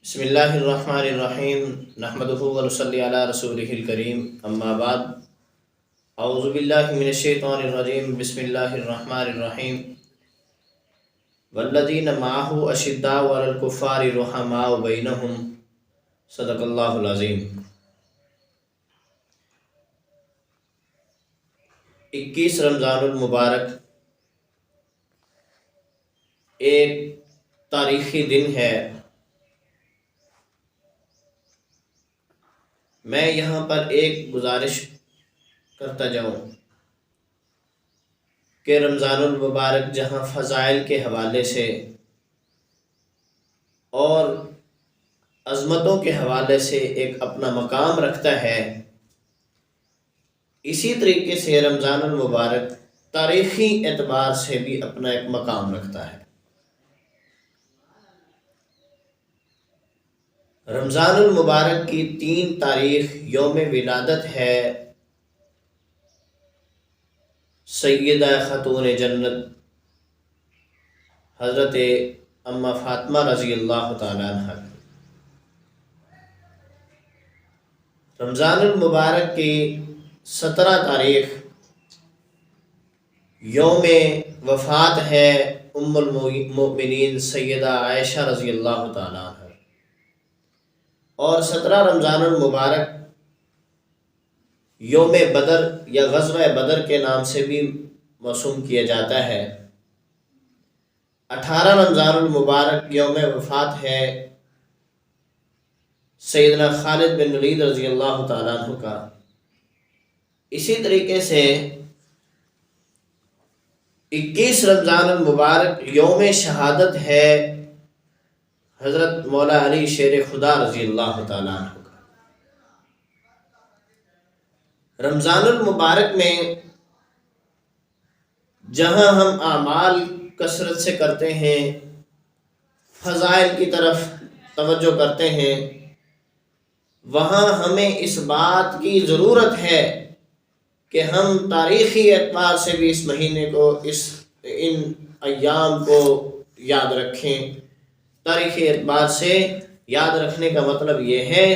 بسم اللہ الرحمن الرحیم نحمدہ ونصلی علی رسولہ الکریم اما بعد اعوذ باللہ من الشیطان الرجیم بسم اللہ الرحمن الرحیم والذین معہ اشداء علی الکفار رحماء بینہم صدق اللہ العظیم۔ 21 رمضان المبارک ایک تاریخی دن ہے۔ میں یہاں پر ایک گزارش کرتا جاؤں کہ رمضان المبارک جہاں فضائل کے حوالے سے اور عظمتوں کے حوالے سے ایک اپنا مقام رکھتا ہے، اسی طریقے سے رمضان المبارک تاریخی اعتبار سے بھی اپنا ایک مقام رکھتا ہے۔ رمضان المبارک کی 3 تاریخ یوم ولادت ہے سیدہ خاتون جنت حضرت اماں فاطمہ رضی اللہ تعالیٰ عنہ۔ رمضان المبارک کی 17 تاریخ یوم وفات ہے ام المؤمنین سیدہ عائشہ رضی اللہ تعالیٰ عنہ، اور 17 رمضان المبارک یوم بدر یا غزوہ بدر کے نام سے بھی موسوم کیا جاتا ہے۔ 18 رمضان المبارک یوم وفات ہے سیدنا خالد بن ولید رضی اللہ تعالیٰ عنہ کا۔ اسی طریقے سے 21 رمضان المبارک یوم شہادت ہے حضرت مولا علی شیر خدا رضی اللہ تعالیٰ عنہ کا۔ رمضان المبارک میں جہاں ہم اعمال کثرت سے کرتے ہیں، فضائل کی طرف توجہ کرتے ہیں، وہاں ہمیں اس بات کی ضرورت ہے کہ ہم تاریخی اعتبار سے بھی اس مہینے کو ان ایام کو یاد رکھیں۔ تاریخی اعتبار سے یاد رکھنے کا مطلب یہ ہے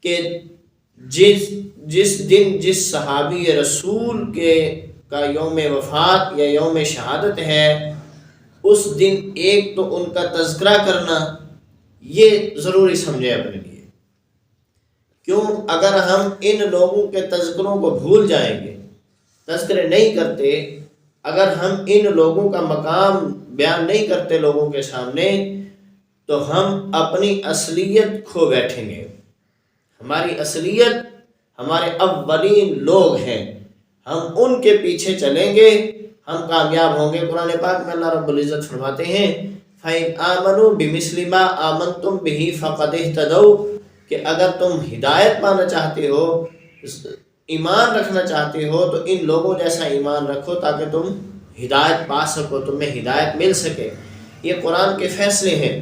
کہ جس دن جس صحابی رسول کا یوم وفات یا یوم شہادت ہے، اس دن ایک تو ان کا تذکرہ کرنا یہ ضروری سمجھے اپنے لیے۔ کیوں؟ اگر ہم ان لوگوں کے تذکروں کو بھول جائیں گے، تذکرے نہیں کرتے، اگر ہم ان لوگوں کا مقام بیان نہیں کرتے لوگوں کے سامنے، تو ہم اپنی اصلیت کھو بیٹھیں گے۔ ہماری اصلیت ہمارے اولین لوگ ہیں، ہم ان کے پیچھے چلیں گے، ہم کامیاب ہوں گے۔ قرآن پاک میں اللہ رب العزت فرماتے ہیں فَإِنْ آمَنُوا بِمِثْلِ مَا آمَنْتُمْ بِهِ فَقَدِ اهْتَدَوْا، کہ اگر تم ہدایت پانا چاہتے ہو، ایمان رکھنا چاہتے ہو، تو ان لوگوں جیسا ایمان رکھو تاکہ تم ہدایت پا سکو، تمہیں ہدایت مل سکے۔ یہ قرآن کے فیصلے ہیں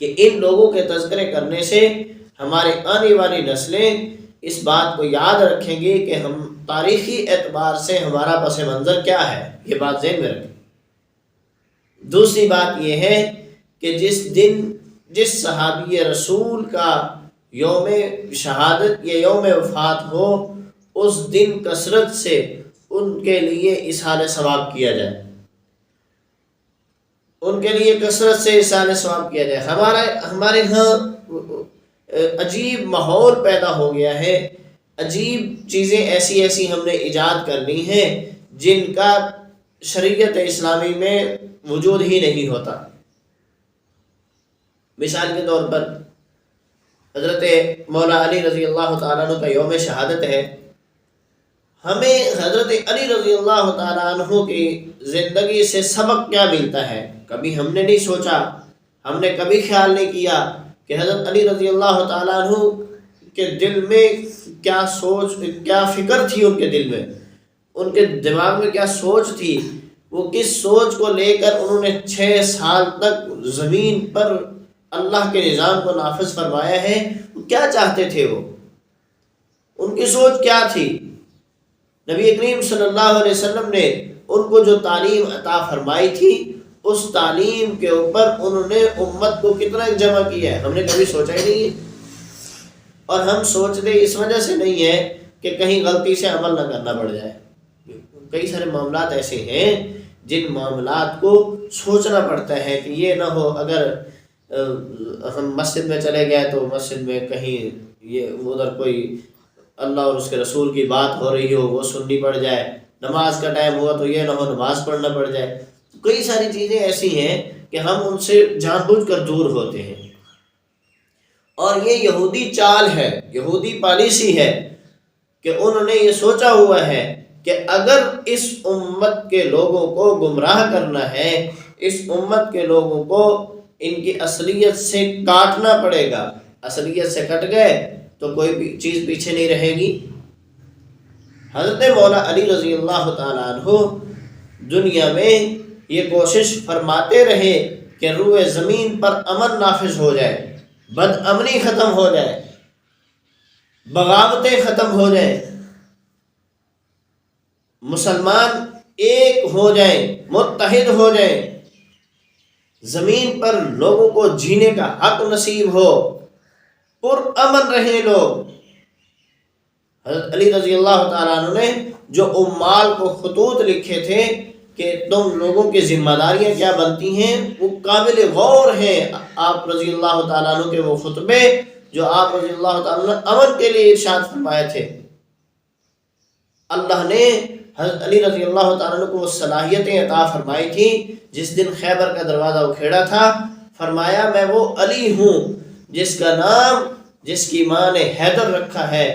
کہ ان لوگوں کے تذکرے کرنے سے ہمارے آنے والی نسلیں اس بات کو یاد رکھیں گے کہ ہم تاریخی اعتبار سے ہمارا پس منظر کیا ہے، یہ بات ذہن میں رکھیں۔ دوسری بات یہ ہے کہ جس دن جس صحابی رسول کا یوم شہادت یا یوم وفات ہو، اس دن کثرت سے ان کے لیے اصحال ثواب کیا جائے، ان کے لیے کثرت سے اصحال ثواب کیا جائے۔ ہمارے ہاں عجیب ماحول پیدا ہو گیا ہے، عجیب چیزیں ایسی ہم نے ایجاد کرنی ہیں جن کا شریعت اسلامی میں وجود ہی نہیں ہوتا۔ مثال کے طور پر حضرت مولا علی رضی اللہ تعالیٰ عنہ کا یوم شہادت ہے۔ ہمیں حضرت علی رضی اللہ تعالیٰ عنہ کی زندگی سے سبق کیا ملتا ہے؟ کبھی ہم نے نہیں سوچا، ہم نے کبھی خیال نہیں کیا کہ حضرت علی رضی اللہ تعالیٰ عنہ کے دل میں کیا فکر تھی، ان کے دل میں، ان کے دماغ میں کیا سوچ تھی، وہ کس سوچ کو لے کر انہوں نے 6 سال تک زمین پر اللہ کے نظام کو نافذ فرمایا ہے۔ کیا چاہتے تھے وہ؟ ان کی سوچ کیا تھی؟ نبی کریم صلی اللہ علیہ وسلم نے ان کو جو تعلیم عطا فرمائی تھی، اس تعلیم کے اوپر انہوں نے امت کو کتنا جمع کیا ہے، ہم نے کبھی سوچا ہی نہیں ہے۔ اور ہم سوچتے اس وجہ سے نہیں ہے کہ کہیں غلطی سے عمل نہ کرنا پڑ جائے۔ کئی سارے معاملات ایسے ہیں جن معاملات کو سوچنا پڑتا ہے کہ یہ نہ ہو اگر ہم مسجد میں چلے گئے تو مسجد میں کہیں یہ ادھر کوئی اللہ اور اس کے رسول کی بات ہو رہی ہو وہ سننی پڑ جائے، نماز کا ٹائم ہوا تو یہ نہ ہو نماز پڑھنا پڑ جائے۔ کئی ساری چیزیں ایسی ہیں کہ ہم ان سے جان بوجھ کر دور ہوتے ہیں، اور یہ یہودی چال ہے، یہودی پالیسی ہے کہ انہوں نے یہ سوچا ہوا ہے کہ اگر اس امت کے لوگوں کو گمراہ کرنا ہے، اس امت کے لوگوں کو ان کی اصلیت سے کاٹنا پڑے گا، اصلیت سے کٹ گئے تو کوئی بھی چیز پیچھے نہیں رہے گی۔ حضرت مولا علی رضی اللہ تعالیٰ عنہ دنیا میں یہ کوشش فرماتے رہے کہ روئے زمین پر امن نافذ ہو جائے، بد امنی ختم ہو جائے، بغاوتیں ختم ہو جائیں، مسلمان ایک ہو جائیں، متحد ہو جائیں، زمین پر لوگوں کو جینے کا حق نصیب ہو، پر امن رہے لوگ۔ حضرت علی رضی اللہ تعالیٰ عنہ نے جو عمال کو خطوط لکھے تھے کہ تم لوگوں کی ذمہ داریاں کیا بنتی ہیں، وہ قابل غور ہیں۔ آپ رضی اللہ تعالیٰ عنہ کے وہ خطبے جو آپ رضی اللہ تعالیٰ عنہ امن کے لیے ارشاد فرمائے تھے، اللہ نے حضرت علی رضی اللہ تعالیٰ عنہ کو وہ صلاحیتیں عطا فرمائی تھی۔ جس دن خیبر کا دروازہ اکھیڑا تھا، فرمایا میں وہ علی ہوں جس کا نام جس کی ماں نے حیدر رکھا ہے،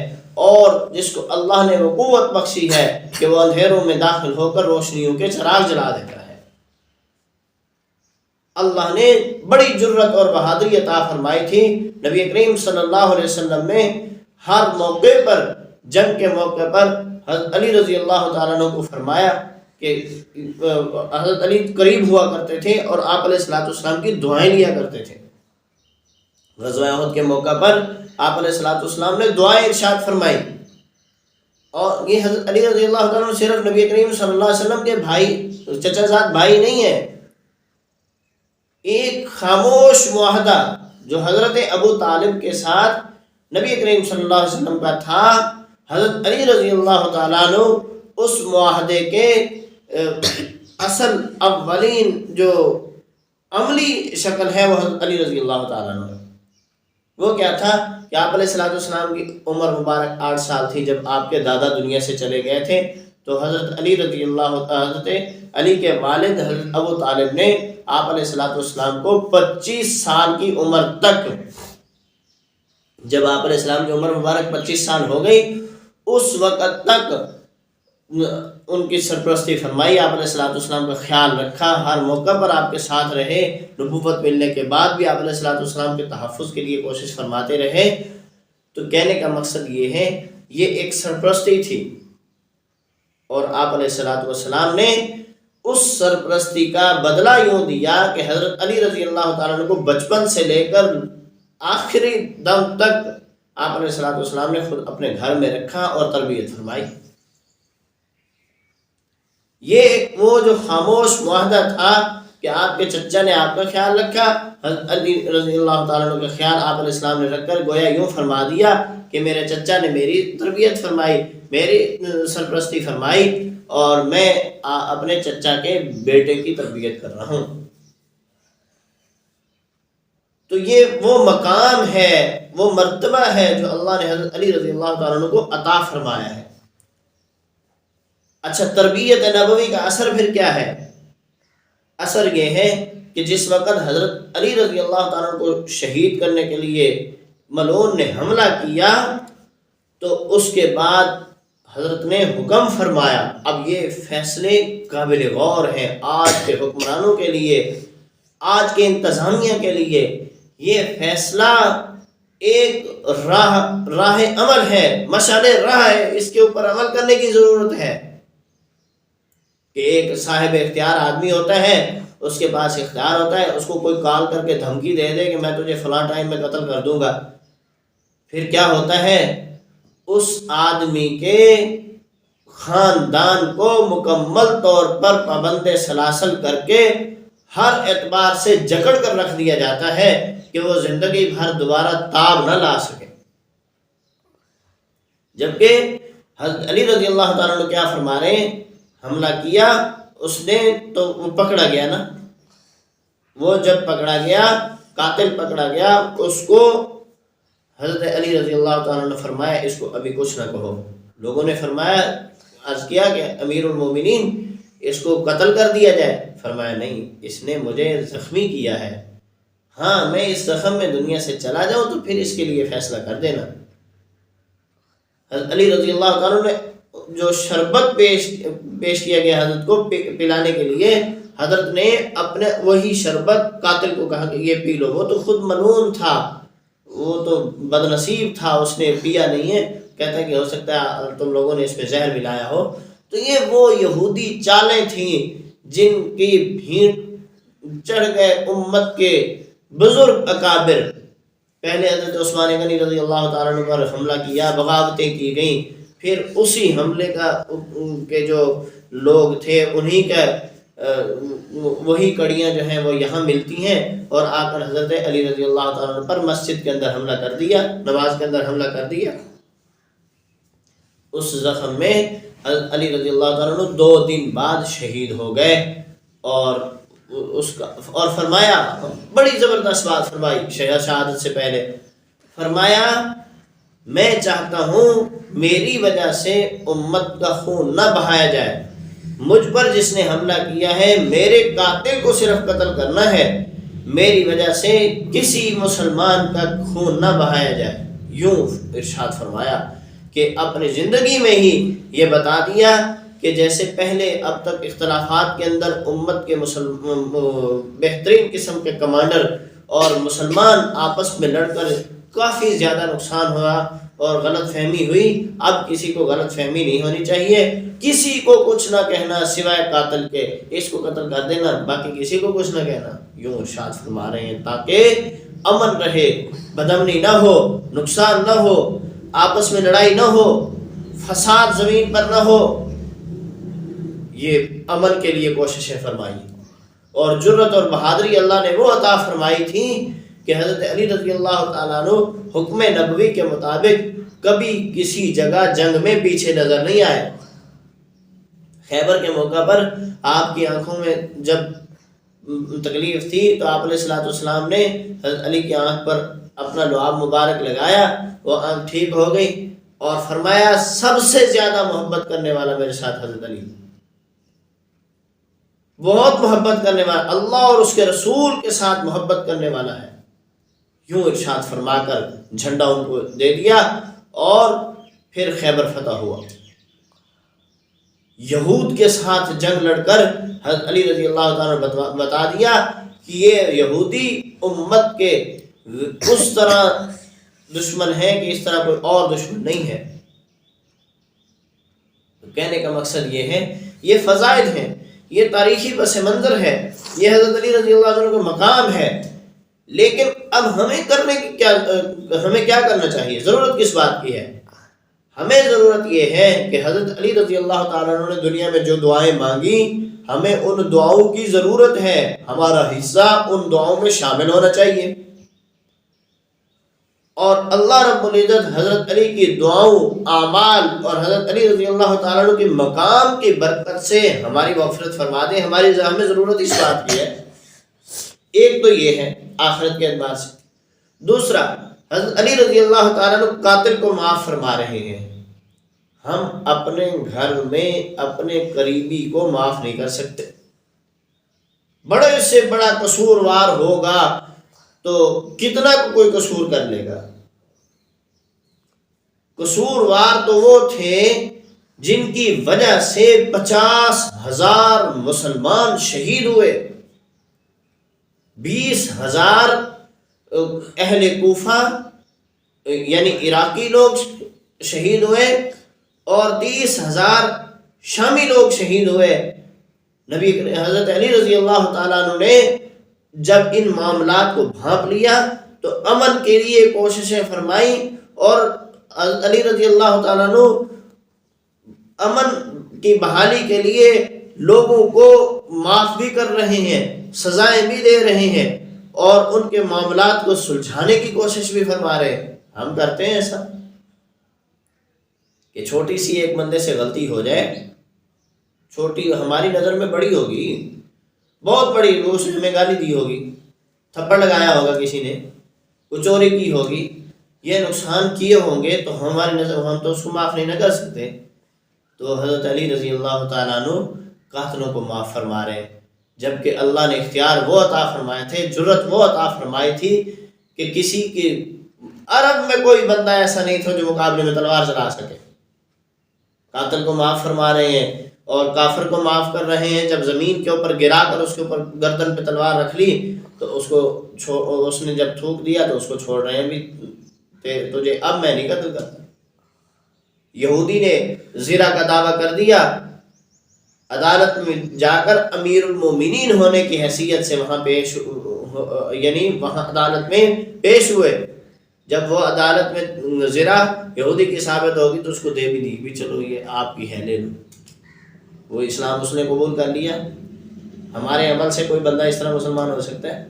اور جس کو اللہ نے وہ قوت بخشی ہے کہ وہ اندھیروں میں داخل ہو کر روشنیوں کے چراغ جلا دیتا ہے۔ اللہ نے بڑی جرت اور بہادری عطا فرمائی تھی۔ نبی کریم صلی اللہ علیہ وسلم نے ہر موقع پر، جنگ کے موقع پر حضرت علی رضی اللہ تعالیٰ عنہ کو فرمایا کہ حضرت علی قریب ہوا کرتے تھے اور آپ علیہ الصلوۃ والسلام کی دعائیں لیا کرتے تھے۔ غزوہ احد کے موقع پر آپ علیہ الصلوۃ والسلام نے دعائیں ارشاد فرمائی، اور یہ حضرت علی رضی اللہ تعالیٰ عنہ صرف نبی کریم صلی اللہ علیہ وسلم کے بھائی، چچا زاد بھائی نہیں ہے۔ ایک خاموش معاہدہ جو حضرت ابو طالب کے ساتھ نبی کریم صلی اللہ علیہ وسلم کا تھا، حضرت علی رضی اللہ تعالیٰ عنہ اس معاہدے کے اصل اولین جو عملی شکل ہے وہ حضرت علی رضی اللہ تعالیٰ عنہ۔ وہ کیا تھا کہ آپ علیہ الصلوۃ والسلام کی عمر مبارک 8 سال تھی جب آپ کے دادا دنیا سے چلے گئے تھے، تو حضرت علی کے والد حضرت ابو طالب نے آپ علیہ الصلوۃ والسلام کو 25 سال کی عمر تک، جب آپ علیہ السلام کی عمر مبارک 25 سال ہو گئی، اس وقت تک ان کی سرپرستی فرمائی، آپ علیہ الصلوۃ والسلام کا خیال رکھا، ہر موقع پر آپ کے ساتھ رہے۔ نبوت ملنے کے بعد بھی آپ علیہ الصلوۃ والسلام کے تحفظ کے لیے کوشش فرماتے رہے۔ تو کہنے کا مقصد یہ ہے، یہ ایک سرپرستی تھی، اور آپ علیہ الصلوۃ والسلام نے اس سرپرستی کا بدلہ یوں دیا کہ حضرت علی رضی اللہ تعالیٰ عنہ کو بچپن سے لے کر آخری دم تک آپ علیہ الصلوۃ والسلام نے خود اپنے گھر میں رکھا اور تربیت فرمائی۔ یہ وہ جو خاموش معاہدہ تھا کہ آپ کے چچا نے آپ کا خیال رکھا، حضرت علی رضی اللہ تعالیٰ عنہ کا خیال آپ علیہ السلام نے رکھ کر گویا یوں فرما دیا کہ میرے چچا نے میری تربیت فرمائی، میری سرپرستی فرمائی، اور میں اپنے چچا کے بیٹے کی تربیت کر رہا ہوں۔ تو یہ وہ مقام ہے، وہ مرتبہ ہے جو اللہ نے حضرت علی رضی اللہ تعالیٰ عنہ کو عطا فرمایا ہے۔ اچھا، تربیت نبوی کا اثر پھر کیا ہے؟ اثر یہ ہے کہ جس وقت حضرت علی رضی اللہ تعالیٰ عنہ کو شہید کرنے کے لیے ملعون نے حملہ کیا، تو اس کے بعد حضرت نے حکم فرمایا، اب یہ فیصلے قابل غور ہیں آج کے حکمرانوں کے لیے، آج کے انتظامیہ کے لیے۔ یہ فیصلہ ایک راہ عمل ہے، مشعل راہ ہے، اس کے اوپر عمل کرنے کی ضرورت ہے۔ کہ ایک صاحب اختیار آدمی ہوتا ہے، اس کے پاس اختیار ہوتا ہے، اس کو کوئی کال کر کے دھمکی دے دے کہ میں تجھے فلاں ٹائم میں قتل کر دوں گا، پھر کیا ہوتا ہے؟ اس آدمی کے خاندان کو مکمل طور پر پابند سلاسل کر کے ہر اعتبار سے جکڑ کر رکھ دیا جاتا ہے کہ وہ زندگی بھر دوبارہ تاب نہ لا سکے۔ جبکہ حضرت علی رضی اللہ تعالیٰ عنہ کیا فرما رہے ہیں، حملہ کیا اس نے تو وہ پکڑا گیا نا، وہ جب پکڑا گیا، قاتل پکڑا گیا، اس کو حضرت علی رضی اللہ تعالیٰ نے فرمایا اس کو ابھی کچھ نہ کہو۔ لوگوں نے فرمایا، عرض کیا کہ امیر المومنین اس کو قتل کر دیا جائے، فرمایا نہیں، اس نے مجھے زخمی کیا ہے، ہاں میں اس زخم میں دنیا سے چلا جاؤں تو پھر اس کے لیے فیصلہ کر دینا۔ حضرت علی رضی اللہ تعالیٰ نے جو شربت پیش کیا گیا حضرت کو پلانے کے لیے، حضرت نے اپنے وہی شربت قاتل کو کہا کہ یہ پی لو۔ وہ تو خود ملعون تھا، وہ تو بد نصیب تھا، اس نے پیا نہیں ہے، کہتا ہے کہ ہو سکتا ہے تم لوگوں نے اس میں زہر ملایا ہو۔ تو یہ وہ یہودی چالیں تھیں جن کی بھیڑ چڑھ گئے امت کے بزرگ اکابر۔ پہلے حضرت عثمان غنی رضی اللہ تعالیٰ عنہ پر حملہ کیا، بغاوتیں کی گئیں، پھر اسی حملے کے جو لوگ تھے انہی کا وہی کڑیاں جو ہیں وہ یہاں ملتی ہیں، اور آ کر حضرت علی رضی اللہ تعالیٰ عنہ پر مسجد کے اندر حملہ کر دیا، نماز کے اندر حملہ کر دیا۔ اس زخم میں حضرت علی رضی اللہ تعالیٰ عنہ 2 دن بعد شہید ہو گئے، اور فرمایا، بڑی زبردست بات فرمائی شہادت سے پہلے، فرمایا میں چاہتا ہوں میری وجہ سے امت کا خون نہ بہایا جائے، مجھ پر جس نے حملہ کیا ہے میرے قاتل کو صرف قتل کرنا ہے، میری وجہ سے کسی مسلمان کا خون نہ بہایا جائے۔ یوں ارشاد فرمایا کہ اپنی زندگی میں ہی یہ بتا دیا کہ جیسے پہلے اب تک اختلافات کے اندر امت کے بہترین قسم کے کمانڈر اور مسلمان آپس میں لڑ کر کافی زیادہ نقصان ہوا اور غلط فہمی ہوئی، اب کسی کو غلط فہمی نہیں ہونی چاہیے، کسی کو کچھ نہ کہنا سوائے قاتل کے، اس کو قتل کر دینا، باقی کسی کو کچھ نہ کہنا۔ یوں ارشاد فرما رہے ہیں تاکہ امن رہے، بدامنی نہ ہو، نقصان نہ ہو، آپس میں لڑائی نہ ہو، فساد زمین پر نہ ہو، یہ امن کے لیے کوششیں فرمائی۔ اور جرت اور بہادری اللہ نے وہ عطا فرمائی تھی کہ حضرت علی رضی اللہ تعالیٰ عنہ حکم نبوی کے مطابق کبھی کسی جگہ جنگ میں پیچھے نظر نہیں آئے۔ خیبر کے موقع پر آپ کی آنکھوں میں جب تکلیف تھی تو آپ علیہ السلام نے حضرت علی کی آنکھ پر اپنا لعاب مبارک لگایا، وہ آنکھ ٹھیک ہو گئی، اور فرمایا سب سے زیادہ محبت کرنے والا میرے ساتھ حضرت علی، بہت محبت کرنے والا، اللہ اور اس کے رسول کے ساتھ محبت کرنے والا ہے۔ یوں ارشاد فرما کر جھنڈا ان کو دے دیا، اور پھر خیبر فتح ہوا۔ یہود کے ساتھ جنگ لڑ کر حضرت علی رضی اللہ تعالیٰ نے بتا دیا کہ یہ یہودی امت کے اس طرح دشمن ہے کہ اس طرح کوئی اور دشمن نہیں ہے۔ تو کہنے کا مقصد یہ ہے، یہ فضائل ہیں، یہ تاریخی پس منظر ہے، یہ حضرت علی رضی اللہ عنہ کا مقام ہے، لیکن اب ہمیں کیا کرنا چاہیے؟ ضرورت کس بات کی ہے؟ ہمیں ضرورت یہ ہے کہ حضرت علی رضی اللہ تعالیٰ عنہ نے دنیا میں جو دعائیں مانگی، ہمیں ان دعاؤں کی ضرورت ہے، ہمارا حصہ ان دعاؤں میں شامل ہونا چاہیے، اور اللہ رب العزت حضرت علی کی دعاؤں، اعمال اور حضرت علی رضی اللہ تعالیٰ عنہ کے مقام کی برکت سے ہماری مغفرت فرما دے۔ ہمیں ضرورت اس بات کی ہے۔ ایک تو یہ ہے آخرت کے اعتبار سے، دوسرا حضرت علی رضی اللہ تعالیٰ عنہ قاتل کو معاف فرما رہے ہیں، ہم اپنے گھر میں اپنے قریبی کو معاف نہیں کر سکتے۔ بڑے سے بڑا قصوروار ہوگا تو کتنا کوئی قصور کر لے گا؟ قصوروار تو وہ تھے جن کی وجہ سے 50,000 مسلمان شہید ہوئے، 20,000 اہل کوفہ یعنی عراقی لوگ شہید ہوئے، اور 30,000 شامی لوگ شہید ہوئے۔ نبی حضرت علی رضی اللہ تعالیٰ عنہ نے جب ان معاملات کو بھانپ لیا تو امن کے لیے کوششیں فرمائی، اور حضرت علی رضی اللہ تعالیٰ عنہ امن کی بحالی کے لیے لوگوں کو معاف بھی کر رہے ہیں، سزائیں بھی دے رہے ہیں اور ان کے معاملات کو سلجھانے کی کوشش بھی فرما رہے ہیں۔ ہم کرتے ہیں ایسا کہ چھوٹی سی ایک بندے سے غلطی ہو جائے، چھوٹی ہماری نظر میں بڑی ہوگی، بہت بڑی، اس نے ہمیں گالی دی ہوگی، تھپڑ لگایا ہوگا کسی نے، کوئی چوری کی ہوگی، یہ نقصان کیے ہوں گے، تو ہماری نظر ہم تو اس کو معاف نہیں نہ کر سکتے۔ تو حضرت علی رضی اللہ تعالیٰ عنہ قاتلوں کو معاف فرما رہے ہیں، جبکہ اللہ نے اختیار وہ عطا فرمائے تھے، جرت وہ عطا فرمائی تھی کہ کسی کے عرب میں کوئی بندہ ایسا نہیں تھا جو مقابلے میں تلوار چلا سکے۔ قاتل کو معاف فرما رہے ہیں اور کافر کو معاف کر رہے ہیں۔ جب زمین کے اوپر گرا کر اس کے اوپر گردن پہ تلوار رکھ لی تو اس نے جب تھوک دیا تو اس کو چھوڑ رہے ہیں، بھی تجھے اب میں نہیں قتل کرتا۔ یہودی نے زنا کا دعویٰ کر دیا، عدالت میں جا کر امیر المومنین ہونے کی حیثیت سے وہاں عدالت میں پیش ہوئے۔ جب وہ عدالت میں زنا یہودی کی ثابت ہوگی تو اس کو دے بھی دی، بھی چلو یہ آپ کی ہے، لے لو۔ وہ اسلام اس نے قبول کر لیا۔ ہمارے عمل سے کوئی بندہ اس طرح مسلمان ہو سکتا ہے؟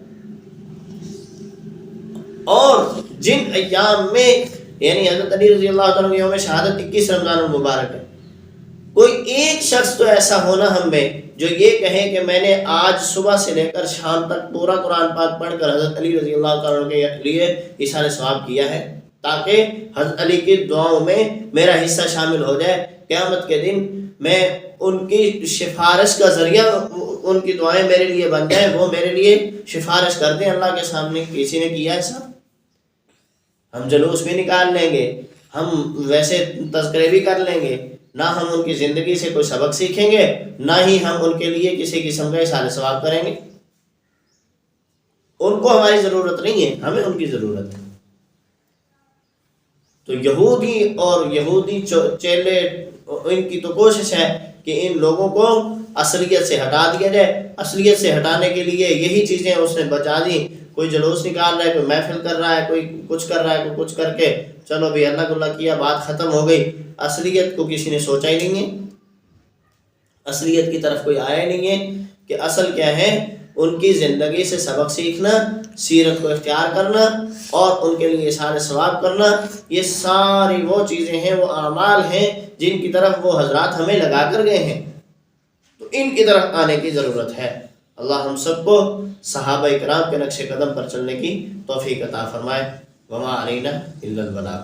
اور جن ایام میں یعنی حضرت علی رضی اللہ تعالیٰ یوم شہادت 21 رمضان المبارک ہے، کوئی ایک شخص تو ایسا ہونا ہم میں جو یہ کہے کہ میں نے آج صبح سے لے کر شام تک پورا قرآن پاک پڑھ کر حضرت علی رضی اللہ تعالیٰ کے لیے ایثار ثواب کیا ہے، تاکہ حضرت علی کی دعاؤں میں میرا حصہ شامل ہو جائے، قیامت کے دن میں ان کی سفارش کا ذریعہ، ان کی دعائیں میرے لیے بن جائیں، وہ میرے لیے سفارش کر دیں اللہ کے سامنے۔ کسی نے کیا ایسا؟ ہم جلوس بھی نکال لیں گے، ہم ویسے تذکرے بھی کر لیں گے، نہ ہم ان کی زندگی سے کوئی سبق سیکھیں گے، نہ ہی ہم ان کے لیے کسی قسم کا احسان ثواب کریں گے۔ ان کو ہماری ضرورت نہیں ہے، ہمیں ان کی ضرورت ہے۔ تو یہودی اور یہودی چیلے، ان کی تو کوشش ہے کہ ان لوگوں کو اصلیت سے ہٹا دیا جائے۔ اصلیت سے ہٹانے کے لیے یہی چیزیں اس نے بچا دی۔ کوئی جلوس نکال رہا ہے، کوئی محفل کر رہا ہے، کوئی کچھ کر رہا ہے، کوئی کچھ کر کے چلو بھی اللہ اللہ کیا، بات ختم ہو گئی۔ اصلیت کو کسی نے سوچا ہی نہیں ہے، اصلیت کی طرف کوئی آیا نہیں ہے کہ اصل کیا ہے۔ ان کی زندگی سے سبق سیکھنا، سیرت کو اختیار کرنا اور ان کے لیے اظہار ثواب کرنا، یہ ساری وہ چیزیں ہیں، وہ اعمال ہیں جن کی طرف وہ حضرات ہمیں لگا کر گئے ہیں۔ تو ان کی طرف آنے کی ضرورت ہے۔ اللہ ہم سب کو صحابہ کرام کے نقش قدم پر چلنے کی توفیق عطا فرمائے۔ وما علینا الا البلاغ۔